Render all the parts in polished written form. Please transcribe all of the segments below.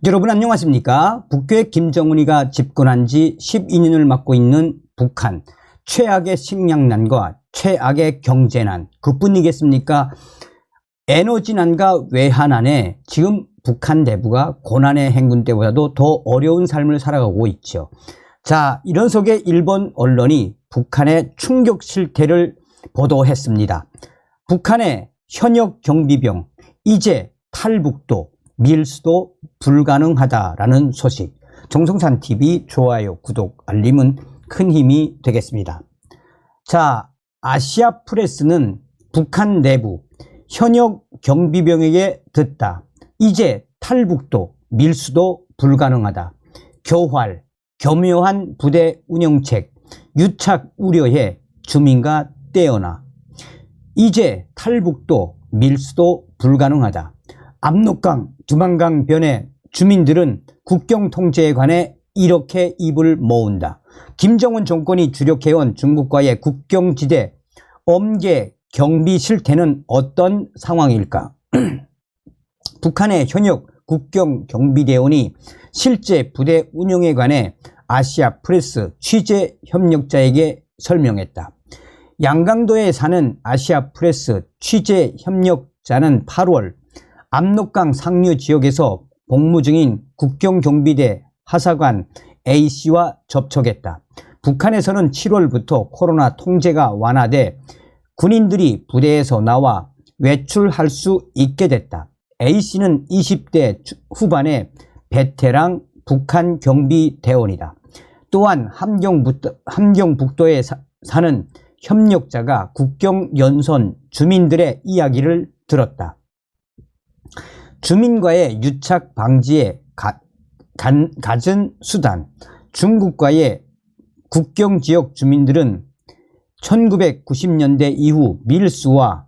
여러분 안녕하십니까? 북괴 김정은이가 집권한 지 12년을 맡고 있는 북한. 최악의 식량난과 최악의 경제난, 그뿐이겠습니까? 에너지난과 외환난에 지금 북한 내부가 고난의 행군 때보다도 더 어려운 삶을 살아가고 있죠. 자, 이런 속에 일본 언론이 북한의 충격 실태를 보도했습니다. 북한의 현역 경비병 이제 탈북도 밀수도 불가능하다라는 소식. 정성산TV 좋아요, 구독, 알림은 큰 힘이 되겠습니다. 자, 아시아프레스는 북한 내부 현역 경비병에게 듣다. 이제 탈북도 밀수도 불가능하다. 교활, 교묘한 부대 운영책, 유착 우려해 주민과 떼어나. 이제 탈북도 밀수도 불가능하다. 압록강, 두만강 변에 주민들은 국경 통제에 관해 이렇게 입을 모은다. 김정은 정권이 주력해온 중국과의 국경지대 엄계 경비 실태는 어떤 상황일까? 북한의 현역 국경 경비대원이 실제 부대 운영에 관해 아시아 프레스 취재 협력자에게 설명했다. 양강도에 사는 아시아 프레스 취재 협력자는 8월 압록강 상류 지역에서 복무 중인 국경경비대 하사관 A씨와 접촉했다. 북한에서는 7월부터 코로나 통제가 완화돼 군인들이 부대에서 나와 외출할 수 있게 됐다. A씨는 20대 후반의 베테랑 북한 경비대원이다. 또한 함경북도에 사는 협력자가 국경연선 주민들의 이야기를 들었다. 주민과의 유착 방지에 갖은 수단. 중국과의 국경지역 주민들은 1990년대 이후 밀수와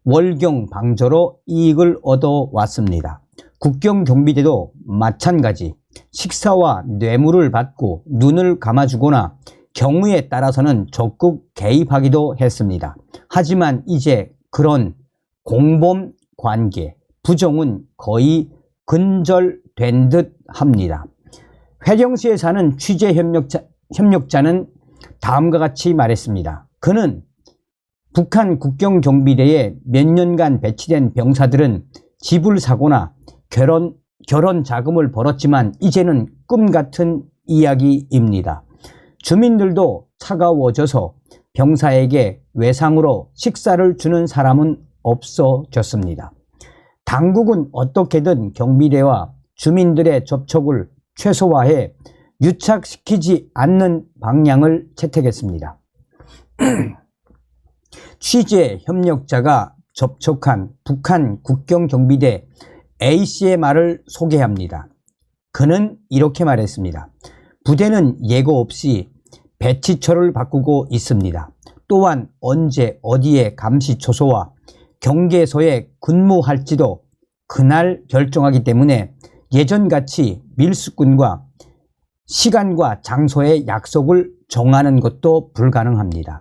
월경 방조로 이익을 얻어왔습니다. 국경경비대도 마찬가지. 식사와 뇌물을 받고 눈을 감아주거나 경우에 따라서는 적극 개입하기도 했습니다. 하지만 이제 그런 공범 관계, 부정은 거의 근절된 듯 합니다. 회령시에 사는 취재 협력자는 다음과 같이 말했습니다. 그는 북한 국경경비대에 몇 년간 배치된 병사들은 집을 사거나 결혼 자금을 벌었지만 이제는 꿈 같은 이야기입니다. 주민들도 차가워져서 병사에게 외상으로 식사를 주는 사람은 없어졌습니다. 당국은 어떻게든 경비대와 주민들의 접촉을 최소화해 유착시키지 않는 방향을 채택했습니다. 취재 협력자가 접촉한 북한 국경경비대 A씨의 말을 소개합니다. 그는 이렇게 말했습니다. 부대는 예고 없이 배치처를 바꾸고 있습니다. 또한 언제 어디에 감시초소와 경계소에 근무할지도 그날 결정하기 때문에 예전같이 밀수꾼과 시간과 장소의 약속을 정하는 것도 불가능합니다.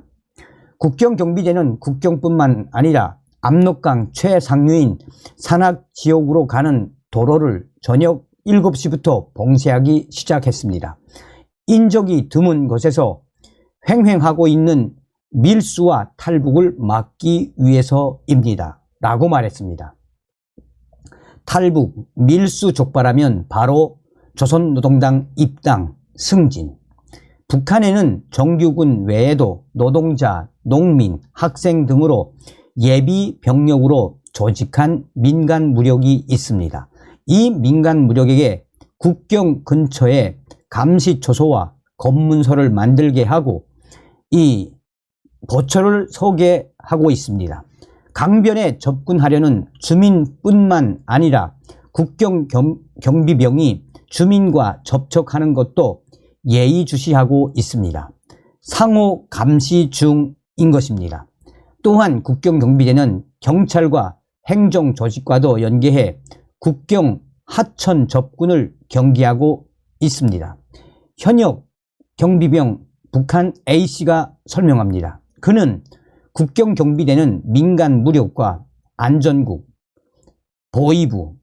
국경경비대는 국경뿐만 아니라 압록강 최상류인 산악지역으로 가는 도로를 저녁 7시부터 봉쇄하기 시작했습니다. 인적이 드문 곳에서 횡행하고 있는 밀수와 탈북을 막기 위해서입니다. 라고 말했습니다. 탈북, 밀수 족발하면 바로 조선노동당 입당, 승진. 북한에는 정규군 외에도 노동자, 농민, 학생 등으로 예비 병력으로 조직한 민간 무력이 있습니다. 이 민간 무력에게 국경 근처에 감시초소와 검문소를 만들게 하고 이 보초를 서게 하고 있습니다. 강변에 접근하려는 주민뿐만 아니라 국경경비병이 주민과 접촉하는 것도 예의주시하고 있습니다. 상호 감시 중인 것입니다. 또한 국경경비대는 경찰과 행정조직과도 연계해 국경 하천 접근을 경계하고 있습니다. 현역 경비병 북한 A씨가 설명합니다. 그는 국경경비대는 민간 무력과 안전국, 보위부,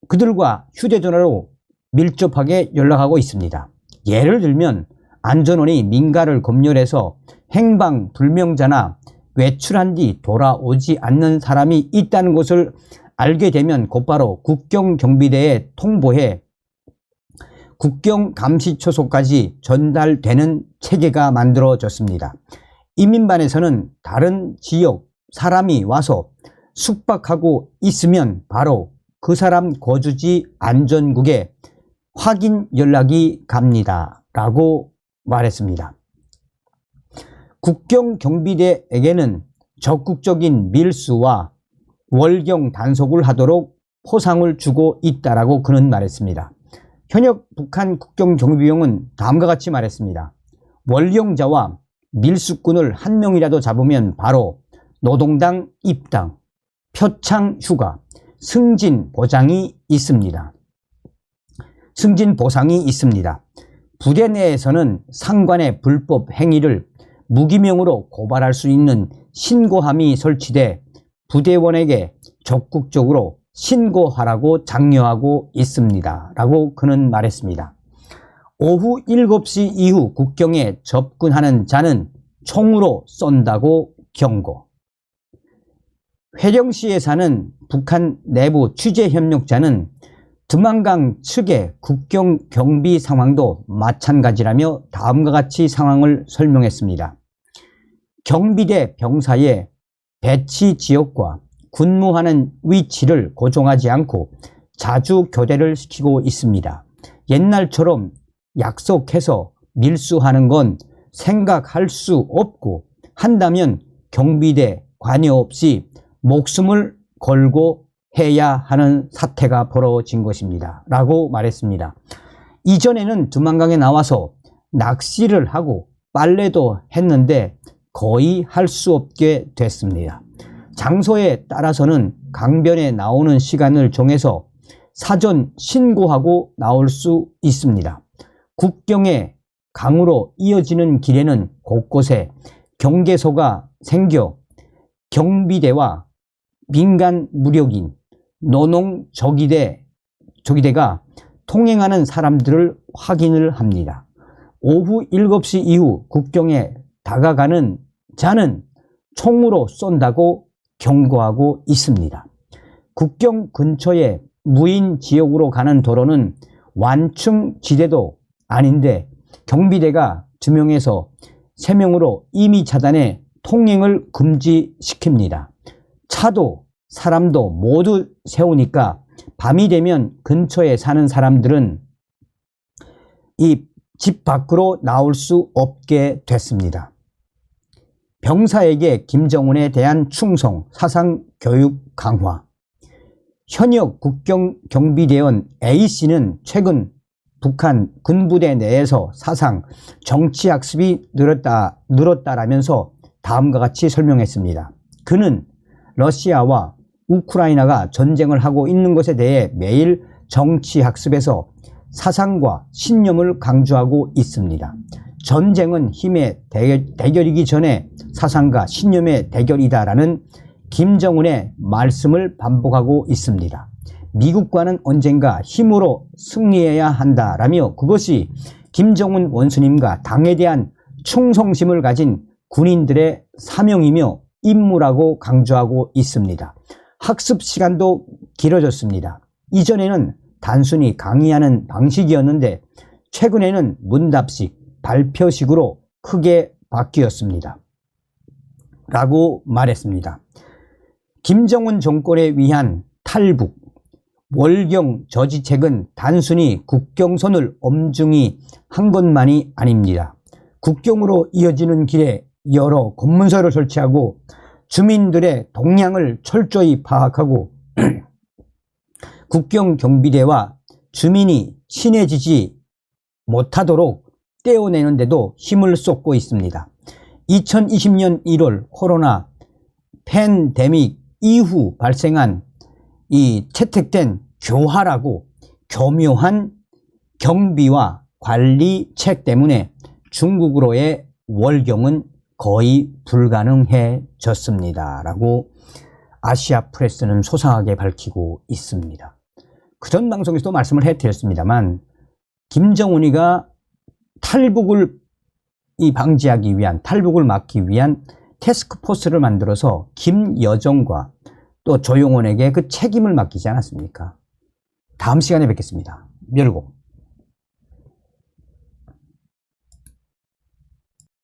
그들과 휴대전화로 밀접하게 연락하고 있습니다. 예를 들면 안전원이 민가를 검열해서 행방불명자나 외출한 뒤 돌아오지 않는 사람이 있다는 것을 알게 되면 곧바로 국경경비대에 통보해 국경감시초소까지 전달되는 체계가 만들어졌습니다. 이민반에서는 다른 지역 사람이 와서 숙박하고 있으면 바로 그 사람 거주지 안전국에 확인 연락이 갑니다. 라고 말했습니다. 국경경비대에게는 적극적인 밀수와 월경 단속을 하도록 포상을 주고 있다라고 그는 말했습니다. 현역 북한 국경경비병은 다음과 같이 말했습니다. 월경자와 밀수꾼을 한 명이라도 잡으면 바로 노동당 입당, 표창 휴가, 승진 보상이 있습니다. 부대 내에서는 상관의 불법 행위를 무기명으로 고발할 수 있는 신고함이 설치돼 부대원에게 적극적으로 신고하라고 장려하고 있습니다. 라고 그는 말했습니다. 오후 7시 이후 국경에 접근하는 자는 총으로 쏜다고 경고. 회령시에 사는 북한 내부 취재협력자는 두만강 측의 국경 경비 상황도 마찬가지라며 다음과 같이 상황을 설명했습니다. 경비대 병사의 배치 지역과 근무하는 위치를 고정하지 않고 자주 교대를 시키고 있습니다. 옛날처럼 약속해서 밀수하는 건 생각할 수 없고 한다면 경비대 관여 없이 목숨을 걸고 해야 하는 사태가 벌어진 것입니다. 라고 말했습니다. 이전에는 두만강에 나와서 낚시를 하고 빨래도 했는데 거의 할 수 없게 됐습니다. 장소에 따라서는 강변에 나오는 시간을 정해서 사전 신고하고 나올 수 있습니다. 국경의 강으로 이어지는 길에는 곳곳에 경계소가 생겨 경비대와 민간 무력인 노농조기대가 통행하는 사람들을 확인을 합니다. 오후 7시 이후 국경에 다가가는 자는 총으로 쏜다고 경고하고 있습니다. 국경 근처의 무인 지역으로 가는 도로는 완충지대도 아닌데 경비대가 2명에서 3명으로 임의 차단해 통행을 금지시킵니다. 차도 사람도 모두 세우니까 밤이 되면 근처에 사는 사람들은 이 집 밖으로 나올 수 없게 됐습니다. 병사에게 김정은에 대한 충성, 사상 교육 강화. 현역 국경경비대원 A씨는 최근 북한 군부대 내에서 사상, 정치학습이 늘었다라면서 다음과 같이 설명했습니다. 그는 러시아와 우크라이나가 전쟁을 하고 있는 것에 대해 매일 정치학습에서 사상과 신념을 강조하고 있습니다. 전쟁은 힘의 대결이기 전에 사상과 신념의 대결이다라는 김정은의 말씀을 반복하고 있습니다. 미국과는 언젠가 힘으로 승리해야 한다라며 그것이 김정은 원수님과 당에 대한 충성심을 가진 군인들의 사명이며 임무라고 강조하고 있습니다. 학습 시간도 길어졌습니다. 이전에는 단순히 강의하는 방식이었는데 최근에는 문답식, 발표식으로 크게 바뀌었습니다. 라고 말했습니다. 김정은 정권에 위한 탈북, 월경 저지책은 단순히 국경선을 엄중히 한 것만이 아닙니다. 국경으로 이어지는 길에 여러 검문소를 설치하고 주민들의 동향을 철저히 파악하고 국경경비대와 주민이 친해지지 못하도록 떼어내는 데도 힘을 쏟고 있습니다. 2020년 1월 코로나 팬데믹 이후 발생한 이 채택된 교활하고 교묘한 경비와 관리책 때문에 중국으로의 월경은 거의 불가능해졌습니다. 라고 아시아 프레스는 소상하게 밝히고 있습니다. 그전 방송에서도 말씀을 해드렸습니다만 김정은이가 탈북을 방지하기 위한, 탈북을 막기 위한 태스크포스를 만들어서 김여정과 또 조용원에게 그 책임을 맡기지 않았습니까? 다음 시간에 뵙겠습니다. 멸고.